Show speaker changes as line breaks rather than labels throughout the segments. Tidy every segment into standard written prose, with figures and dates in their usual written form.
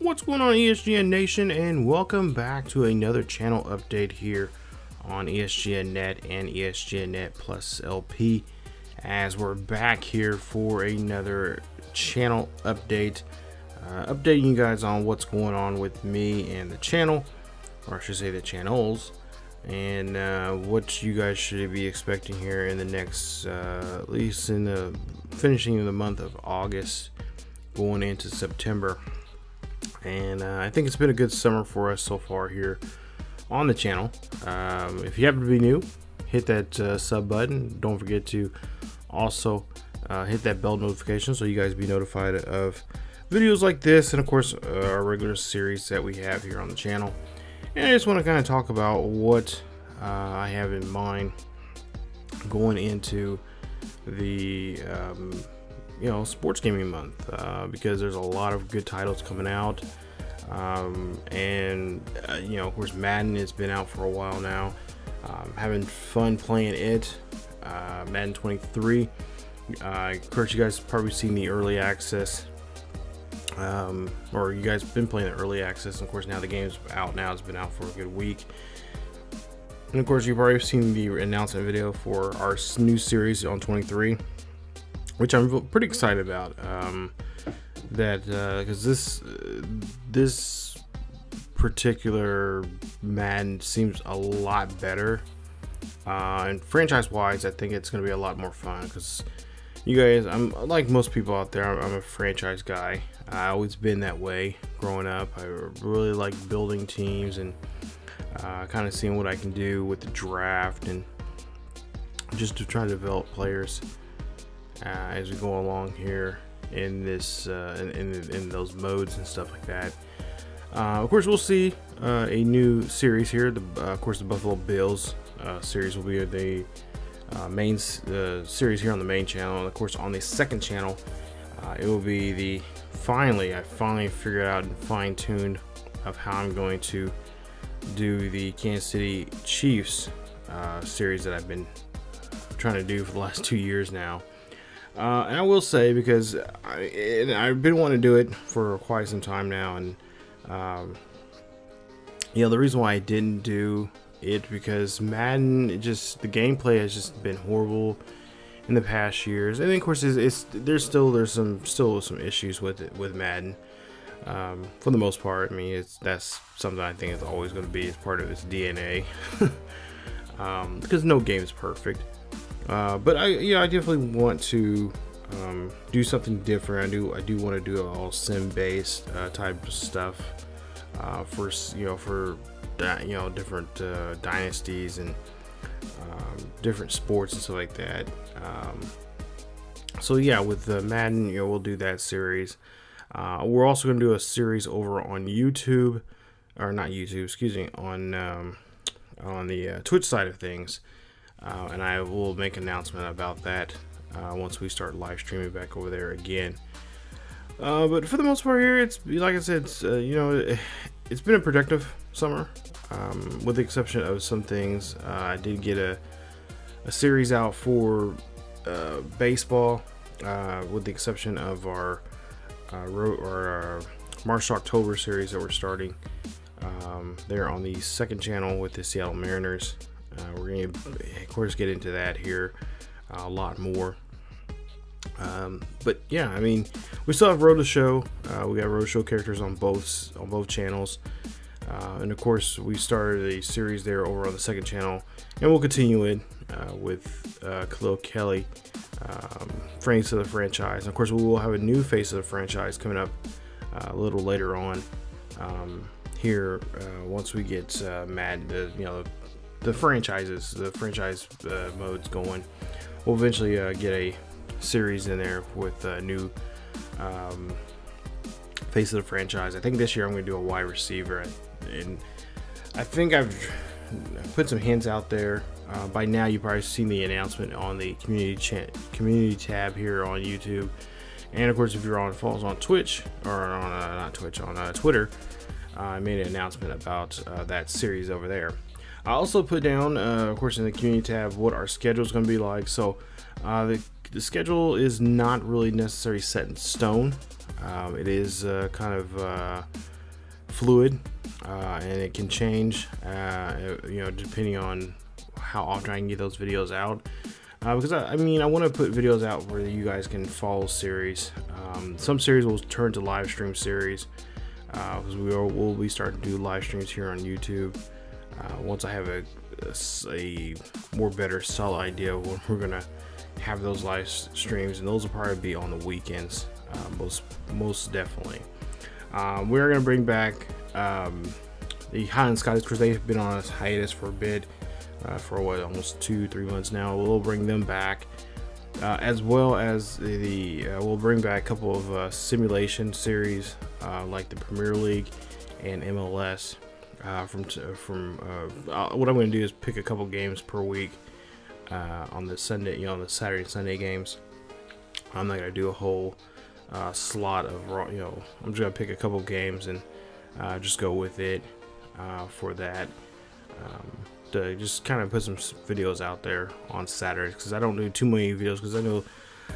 What's going on, ESGN Nation, and welcome back to another channel update here on ESGNet and ESGNet Plus LP, as we're back here for another channel update, updating you guys on what's going on with me and the channel, or I should say the channels, and what you guys should be expecting here in the next, at least in the finishing of the month of August, going into September. And I think it's been a good summer for us so far here on the channel. If you happen to be new, hit that sub button. Don't forget to also hit that bell notification so you guys be notified of videos like this, and of course our regular series that we have here on the channel. And I just want to kind of talk about what I have in mind going into the sports gaming month, because there's a lot of good titles coming out, and of course Madden has been out for a while now. Having fun playing it. Madden 23, of course you guys probably seen the early access, or you guys been playing the early access, and of course now the game's out now. It's been out for a good week, and of course you've already seen the announcement video for our new series on 23, which I'm pretty excited about, because this particular Madden seems a lot better, and franchise wise I think it's gonna be a lot more fun, because you guys, I'm like most people out there, I'm a franchise guy. I always been that way growing up. I really like building teams and kind of seeing what I can do with the draft, and just to try to develop players as we go along here in this in those modes and stuff like that. Of course we'll see a new series here. Of course the Buffalo Bills series will be the main series here on the main channel, and of course on the second channel it will be the I finally figured out and fine-tuned of how I'm going to do the Kansas City Chiefs series that I've been trying to do for the last 2 years now. And I will say, because I've been wanting to do it for quite some time now, and the reason why I didn't do it, because Madden, the gameplay has just been horrible in the past years, and then, of course there's still some issues with it with Madden. For the most part, I mean that's something I think is always going to be as part of its DNA, because no game is perfect. But I definitely want to do something different. I do want to do all sim based type of stuff for different dynasties and different sports and stuff like that. So yeah, with Madden, we'll do that series. We're also going to do a series over on YouTube, or not YouTube, excuse me, on the Twitch side of things. And I will make an announcement about that once we start live streaming back over there again. But for the most part here, it's like I said, it's been a productive summer, with the exception of some things. I did get a series out for baseball, with the exception of our March to October series that we're starting there on the second channel with the Seattle Mariners. We're going to, of course, get into that here a lot more. But yeah, I mean, we still have Road to Show. We got Road to Show characters on both channels, and of course, we started a series there over on the second channel, and we'll continue it with Khalil Kelly, face of the franchise. And of course, we will have a new face of the franchise coming up a little later on here once we get Madden, the franchise modes going. We'll eventually get a series in there with a new face of the franchise. I think this year I'm going to do a wide receiver, and I think I've put some hints out there. By now you've probably seen the announcement on the community tab here on YouTube, and of course if you're on follows on Twitch, or on not Twitch, on Twitter, I made an announcement about that series over there. I also put down, of course, in the community tab, what our schedule is going to be like. So the schedule is not really necessarily set in stone. It is kind of fluid, and it can change, depending on how often I can get those videos out. Because I want to put videos out where you guys can follow series. Some series will turn to live stream series, because we'll be starting to do live streams here on YouTube. Once I have a more better solid idea of when we're gonna have those live streams, and those will probably be on the weekends, most definitely. We're gonna bring back the Highland Scotties, because they've been on a hiatus for a bit, for almost 2-3 months now. We'll bring them back, as well as we'll bring back a couple of simulation series, like the Premier League and MLS. What I'm going to do is pick a couple games per week on the Sunday, on the Saturday and Sunday games. I'm not going to do a whole slot of I'm just going to pick a couple games and just go with it for that. To just kind of put some videos out there on Saturdays, because I don't do too many videos, because I know,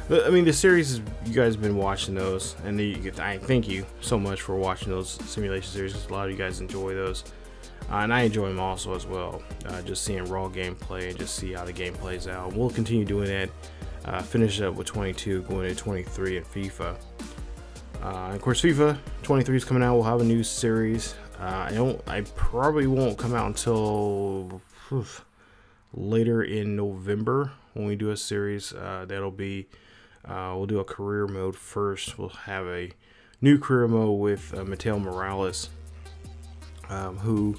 the series, you guys have been watching those, and I thank you so much for watching those simulation series, because a lot of you guys enjoy those, and I enjoy them also as well, just seeing raw gameplay and just see how the game plays out. We'll continue doing that, finish up with 22, going to 23 and FIFA. And of course, FIFA 23 is coming out. We'll have a new series. I probably won't come out until later in November when we do a series. That'll be we'll do a career mode first. We'll have a new career mode with Mateo Morales, who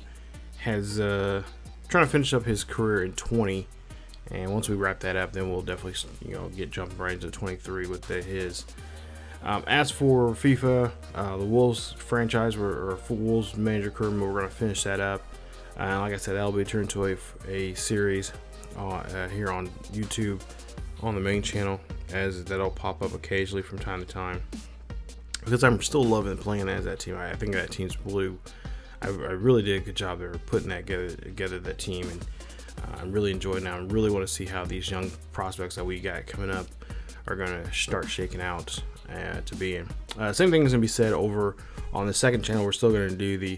has trying to finish up his career in 20, and once we wrap that up, then we'll definitely get jumping right into 23 with his. As for FIFA, the Wolves franchise, or Wolves manager career mode, we're going to finish that up. Like I said, that'll be turned to a series here on YouTube on the main channel, as that'll pop up occasionally from time to time, because I'm still loving playing as that team. I think that team's blue. I really did a good job there putting that together, that team, and I'm really enjoying it now. I really want to see how these young prospects that we got coming up are going to start shaking out to be in. Same thing is going to be said over on the second channel. We're still going to do the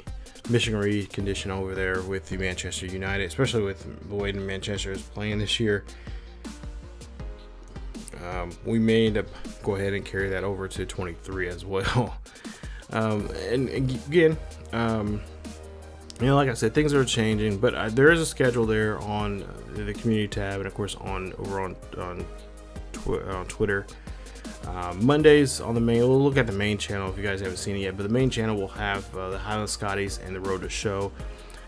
Michigan Recondition over there with the Manchester United, especially with the way Manchester is playing this year. We may end up go ahead and carry that over to 23 as well. And again, like I said, things are changing, but there is a schedule there on the community tab, and of course over on Twitter. Mondays on the main, we'll look at the main channel if you guys haven't seen it yet, but the main channel will have the Highland Scotties and the Road to Show,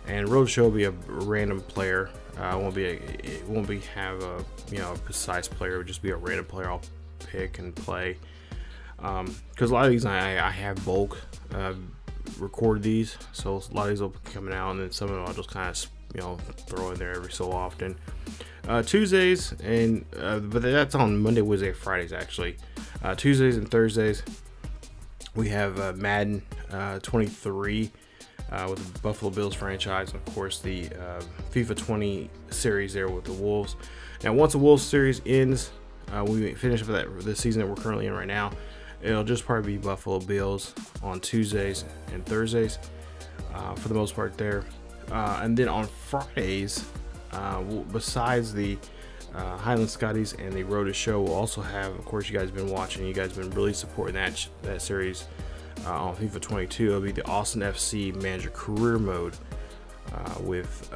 and Road to Show will be a random player. It won't be have a precise player. It would just be a random player I'll pick and play, because a lot of these I have bulk record these, so a lot of these will be coming out, and then some of them I'll just kind of throw in there every so often. Tuesdays and but that's on Monday, Wednesday, Fridays actually. Tuesdays and Thursdays we have Madden 23 with the Buffalo Bills franchise, and of course the FIFA 20 series there with the Wolves. Now once the Wolves series ends, we finish up the season that we're currently in right now, it'll just probably be Buffalo Bills on Tuesdays and Thursdays for the most part there. And then on Fridays, besides the Highland Scotties and the Road to Show, we'll also have, of course, you guys have been watching, you guys have been really supporting that series on FIFA 22. It'll be the Austin FC Manager Career Mode with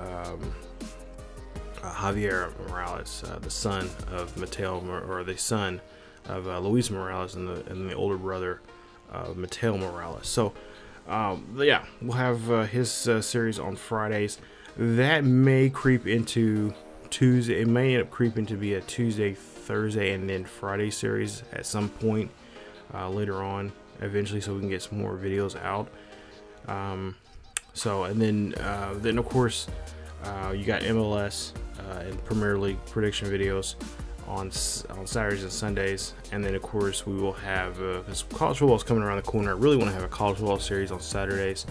Javier Morales, the son of Mateo, or the son of Luis Morales, and the older brother of Mateo Morales. So yeah, we'll have his series on Fridays. That may creep into Tuesday. It may end up creeping to be a Tuesday, Thursday, and then Friday series at some point later on, eventually, so we can get some more videos out. And then of course you got MLS and Premier League prediction videos on Saturdays and Sundays, and then of course we will have, because college football is coming around the corner, I really want to have a college football series on Saturdays,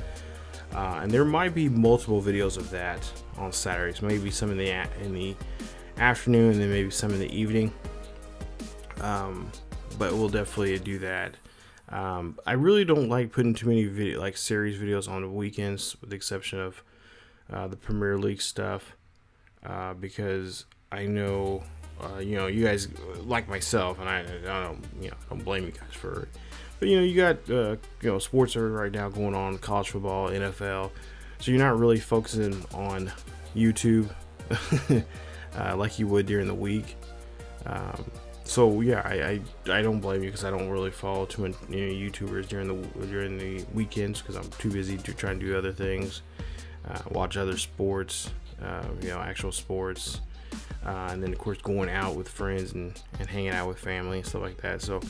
and there might be multiple videos of that on Saturdays, maybe some in the afternoon, and then maybe some in the evening, but we'll definitely do that. I really don't like putting too many series videos on the weekends, with the exception of the Premier League stuff, because I know you guys like myself, and I don't blame you guys for it. But you got sports are right now going on, college football, NFL, so you're not really focusing on YouTube like you would during the week. So yeah, I don't blame you, because I don't really follow too many YouTubers during the weekends, because I'm too busy to try and do other things, watch other sports, actual sports, and then of course going out with friends and hanging out with family and stuff like that. So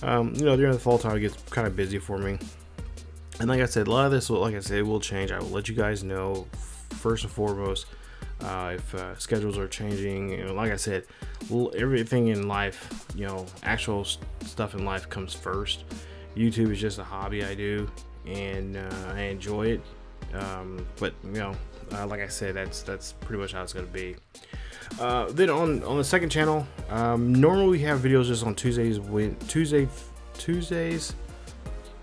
during the fall time it gets kind of busy for me, and like I said, a lot of this will change. I will let you guys know first and foremost if schedules are changing. Like I said, everything in life, actual stuff in life comes first. YouTube is just a hobby I do, and I enjoy it. But like I said, that's pretty much how it's gonna be. Then on the second channel, normally we have videos just on Tuesdays,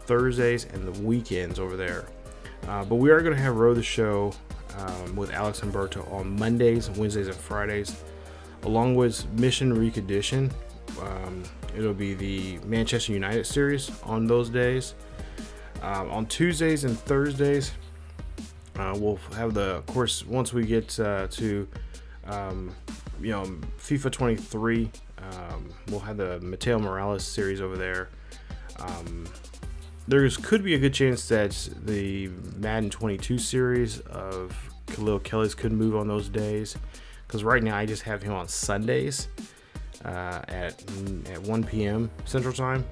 Thursdays, and the weekends over there. But we are gonna have Row the Show with Alex and Berto on Mondays, Wednesdays, and Fridays, along with Mission Recondition. It'll be the Manchester United series on those days. On Tuesdays and Thursdays, we'll have of course, once we get to FIFA 23, we'll have the Mateo Morales series over there. Could be a good chance that the Madden 22 series of Khalil Kelly's could move on those days, because right now I just have him on Sundays at 1 p.m. Central Time.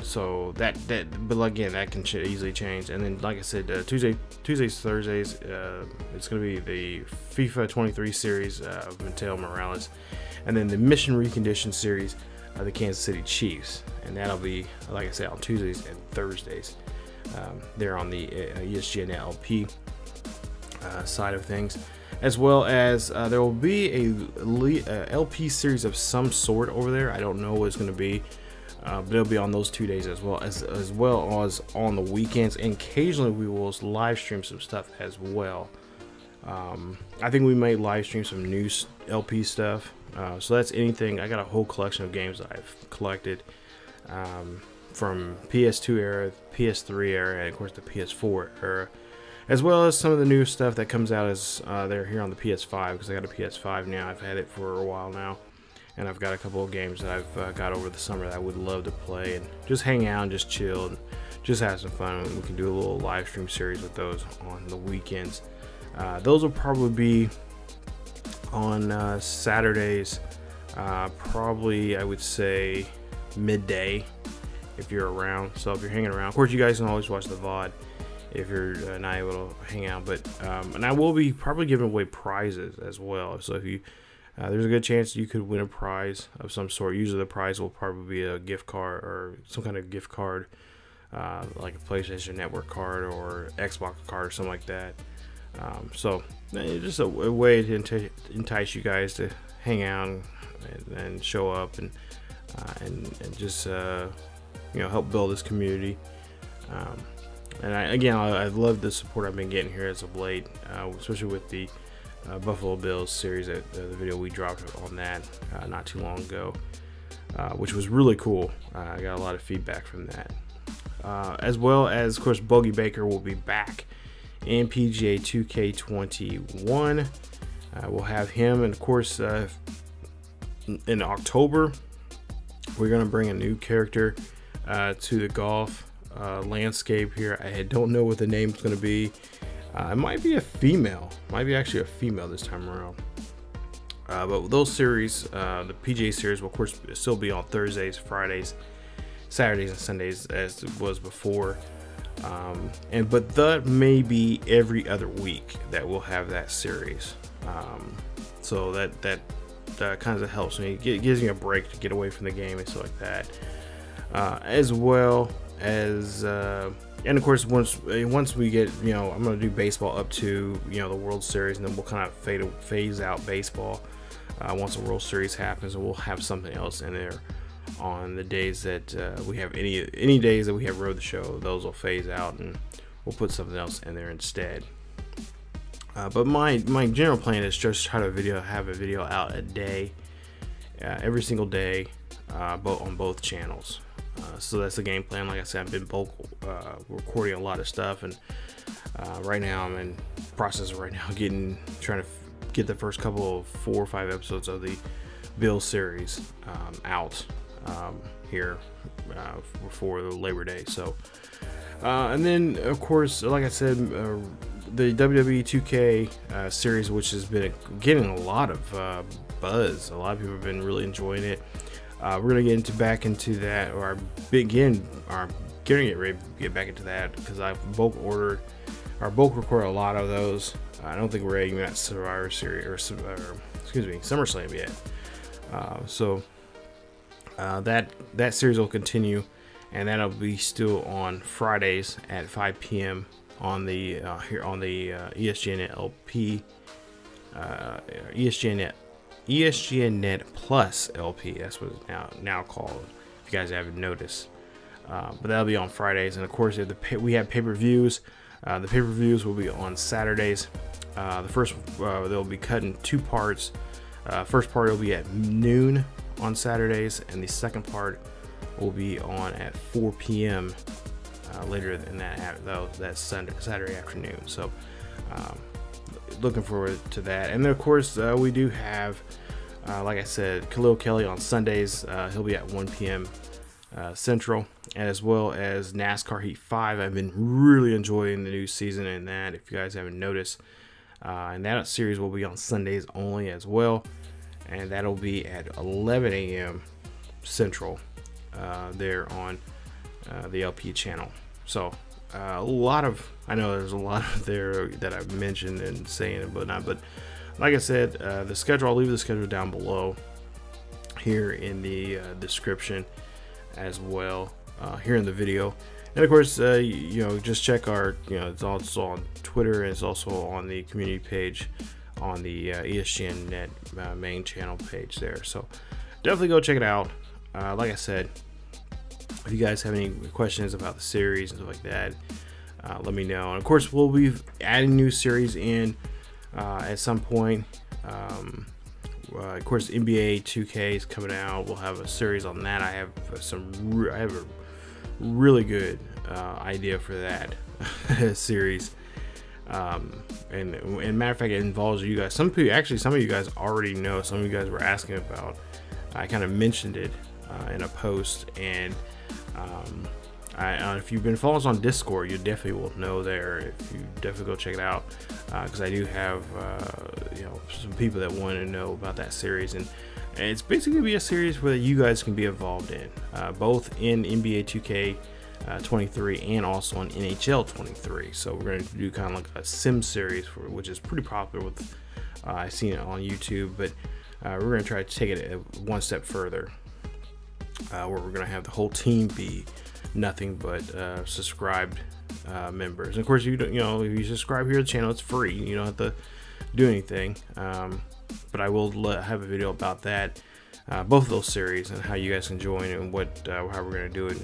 So but again, that can easily change. And then, like I said, Tuesdays, Thursdays, it's going to be the FIFA 23 series of Mateo Morales, and then the Mission Recondition series of the Kansas City Chiefs, and that'll be, like I said, on Tuesdays and Thursdays. They're on the ESGNet LP side of things, as well as there will be a LP series of some sort over there. I don't know what it's going to be. But it'll be on those 2 days, as well as on the weekends, and occasionally we will live stream some stuff as well. I think we may live stream some new LP stuff, so that's anything. I got a whole collection of games that I've collected from PS2 era, PS3 era, and of course the PS4 era, as well as some of the new stuff that comes out as they're here on the PS5, because I got a PS5 now. I've had it for a while now, and I've got a couple of games that I've got over the summer that I would love to play and just hang out and just chill and just have some fun. We can do a little live stream series with those on the weekends. Those will probably be on Saturdays, probably I would say midday if you're around. So if you're hanging around, of course you guys can always watch the VOD if you're not able to hang out. But and I will be probably giving away prizes as well. So if you there's a good chance you could win a prize of some sort. Usually the prize will probably be a gift card or some kind of gift card, like a PlayStation Network card or Xbox card or something like that. So it's just a way to entice you guys to hang out and show up and just help build this community. And I love the support I've been getting here as of late, especially with the Buffalo Bills series, the video we dropped on that not too long ago, which was really cool. I got a lot of feedback from that, as well as, of course, Bogey Baker will be back in PGA 2K21. We'll have him, and of course in October we're going to bring a new character to the golf landscape here. I don't know what the name's going to be. It might be a female, might be actually a female this time around. But those series, the PGA series, will of course still be on Thursdays, Fridays, Saturdays, and Sundays as it was before. But that may be every other week that we'll have that series. So that kind of helps me. It gives me a break to get away from the game and stuff like that. As well as and of course, once we get, I'm going to do baseball up to, the World Series, and then we'll kind of phase out baseball once the World Series happens, and we'll have something else in there on the days that we have any days that we have Road the Show. Those will phase out, and we'll put something else in there instead. But my general plan is just try to have a video out a day, every single day, on both channels. So that's the game plan. Like I said, I've been recording a lot of stuff, and right now I'm in process right now trying to get the first couple of 4 or 5 episodes of the Bill series out here before the Labor Day. So and then of course, like I said, the WWE 2K series, which has been getting a lot of buzz. A lot of people have been really enjoying it. We're gonna get back into that, or getting ready to get back into that, because I've bulk recorded a lot of those. I don't think we're adding that Survivor Series or excuse me, SummerSlam yet. So that series will continue, and that'll be still on Fridays at 5 p.m. on the here on the ESGNet LP, ESGNet Plus LP. That's what it's now called, if you guys haven't noticed. But that'll be on Fridays, and of course we have pay-per-views. The pay-per-views will be on Saturdays. The first they'll be cut in 2 parts. First part will be at noon on Saturdays, and the second part will be on at 4 p.m. Later in that Saturday afternoon. So looking forward to that. And then of course we do have, like I said, Khalil Kelly on Sundays. He'll be at 1 p.m. Central, as well as NASCAR Heat 5. I've been really enjoying the new season in that, if you guys haven't noticed. And that series will be on Sundays only as well, and that'll be at 11 a.m. Central there on the LP channel. So I know there's a lot there that I've mentioned and saying and whatnot, but like I said, the schedule, I'll leave the schedule down below here in the description as well, here in the video. And of course, just check our, it's also on Twitter, and it's also on the community page on the ESGNet main channel page there. So definitely go check it out. Like I said, if you guys have any questions about the series and stuff like that, let me know. And of course, we'll be adding new series in at some point. Of course, NBA 2K is coming out. We'll have a series on that. I have a really good idea for that series. And matter of fact, it involves you guys. Some of you guys already know. Some of you guys were asking about. I kind of mentioned it in a post, and if you've been following us on Discord, you definitely will know there. If you definitely go check it out, because I do have some people that want to know about that series, and it's basically gonna be a series where you guys can be involved in, both in NBA 2K 23 and also on NHL 23. So we're going to do kind of like a sim series, which is pretty popular with I've seen it on YouTube, but we're going to try to take it one step further, where we're going to have the whole team be nothing but subscribed members. And of course, if you subscribe here to the channel, it's free. You don't have to do anything, but I will have a video about that, both of those series, and how you guys can join, and how we're going to do it,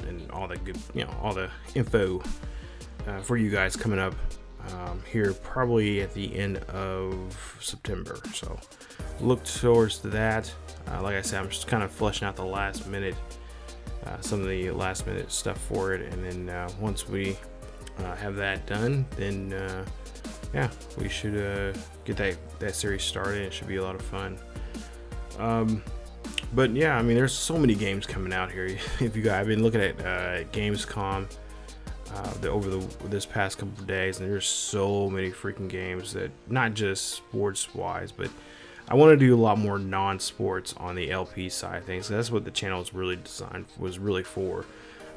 and all the good, all the info for you guys coming up here probably at the end of September. So look towards to that. Like I said, I'm just kind of fleshing out the last minute, some of the last minute stuff for it, and then once we have that done, then yeah, we should get that series started. It should be a lot of fun. But yeah, I mean, there's so many games coming out here. If you guys, I've been looking at Gamescom over this past couple of days, and there's so many freaking games, that not just sports wise, but I want to do a lot more non-sports on the LP side of things. So that's what the channel was really designed, was really for,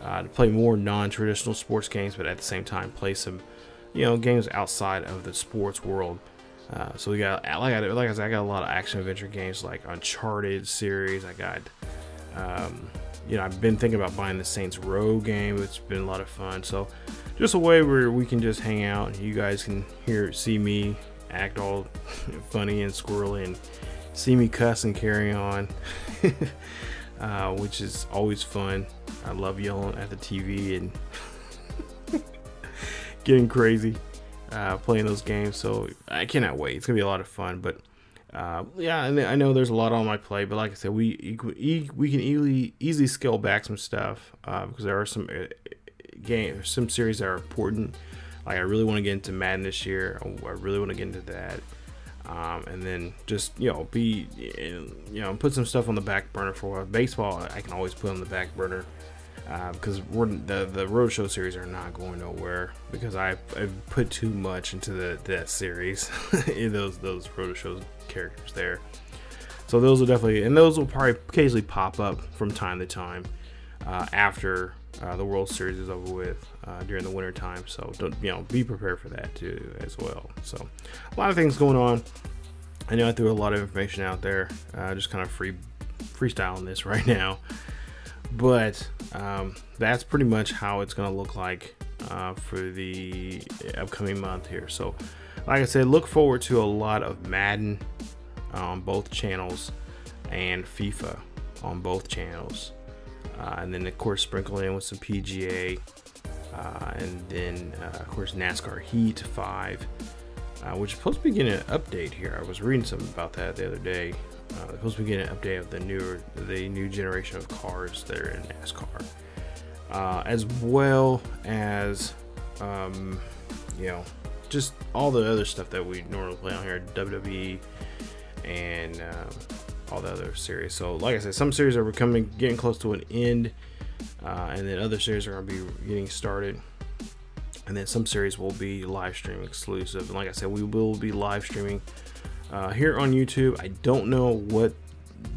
to play more non-traditional sports games, but at the same time play some games outside of the sports world. So we got, like I said, I got a lot of action adventure games like Uncharted series. I got, I've been thinking about buying the Saints Row game. It's been a lot of fun. So just a way where we can just hang out, and you guys can see me act all funny and squirrely, and see me cuss and carry on. which is always fun. I love yelling at the TV and getting crazy playing those games, so I cannot wait. It's gonna be a lot of fun. But yeah, and I know there's a lot on my plate, but like I said, we can easily scale back some stuff because there are some some series that are important. Like I really want to get into Madden this year. I really want to get into that. And then just put some stuff on the back burner for a while. Baseball I can always put on the back burner because the Roadshow series are not going nowhere because I've put too much into that series in those Roadshow characters there. So those will definitely, and those will probably occasionally pop up from time to time after the World Series is over with during the winter time. So don't be prepared for that too as well. So a lot of things going on. I know I threw a lot of information out there, just kind of freestyling this right now, but that's pretty much how it's going to look like for the upcoming month here. So like I said, look forward to a lot of Madden on both channels and FIFA on both channels. And then of course sprinkle in with some PGA, and then of course NASCAR Heat 5, which is supposed to be getting an update here. I was reading something about that the other day. They're supposed to be getting an update of the new generation of cars there in NASCAR, as well as just all the other stuff that we normally play on here, WWE and all the other series. So like I said, some series are getting close to an end, and then other series are going to be getting started, and then some series will be live stream exclusive. And like I said, we will be live streaming here on YouTube. I don't know what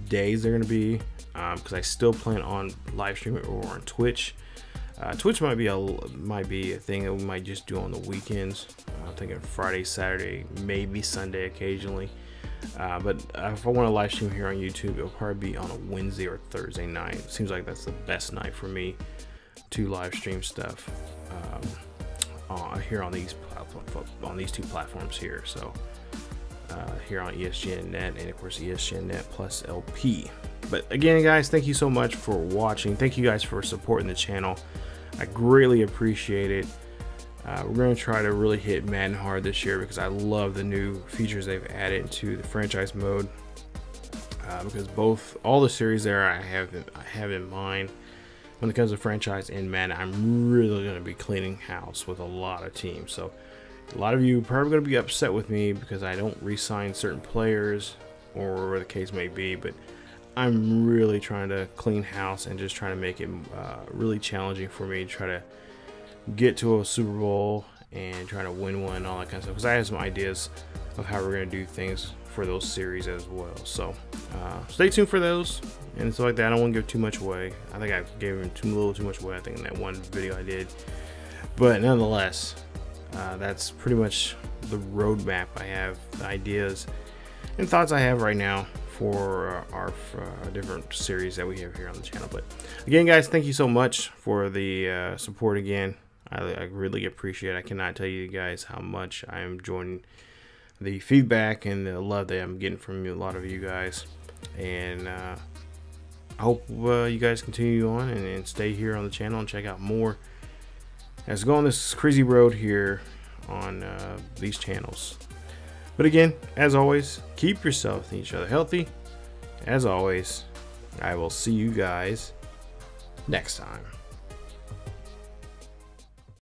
days they're going to be because I still plan on live streaming or on Twitch. Twitch might be a thing that we might just do on the weekends. I'm thinking Friday, Saturday, maybe Sunday occasionally. But if I want to live stream here on YouTube, it'll probably be on a Wednesday or Thursday night. It seems like that's the best night for me to live stream stuff here on these two platforms here. So here on ESGNet and of course ESGNet plus LP. But again, guys, thank you so much for watching. Thank you guys for supporting the channel. I greatly appreciate it. We're going to try to really hit Madden hard this year because I love the new features they've added to the franchise mode. Because all the series there I have in mind when it comes to franchise and Madden, I'm really going to be cleaning house with a lot of teams. So a lot of you are probably going to be upset with me because I don't re-sign certain players or whatever the case may be, but I'm really trying to clean house and just trying to make it really challenging for me to try to get to a Super Bowl and trying to win one and all that kind of stuff, because I have some ideas of how we're going to do things for those series as well. So stay tuned for those and stuff like that. I don't want to give too much away. I think I gave him a little too much away, I think, in that one video I did, but nonetheless, that's pretty much the roadmap I have, the ideas and thoughts I have right now for our different series that we have here on the channel. But again, guys, thank you so much for the support again. I really appreciate it. I cannot tell you guys how much I am enjoying the feedback and the love that I'm getting from a lot of you guys. And I hope you guys continue on and stay here on the channel and check out more as we go on this crazy road here on these channels. But again, as always, keep yourself and each other healthy. As always, I will see you guys next time.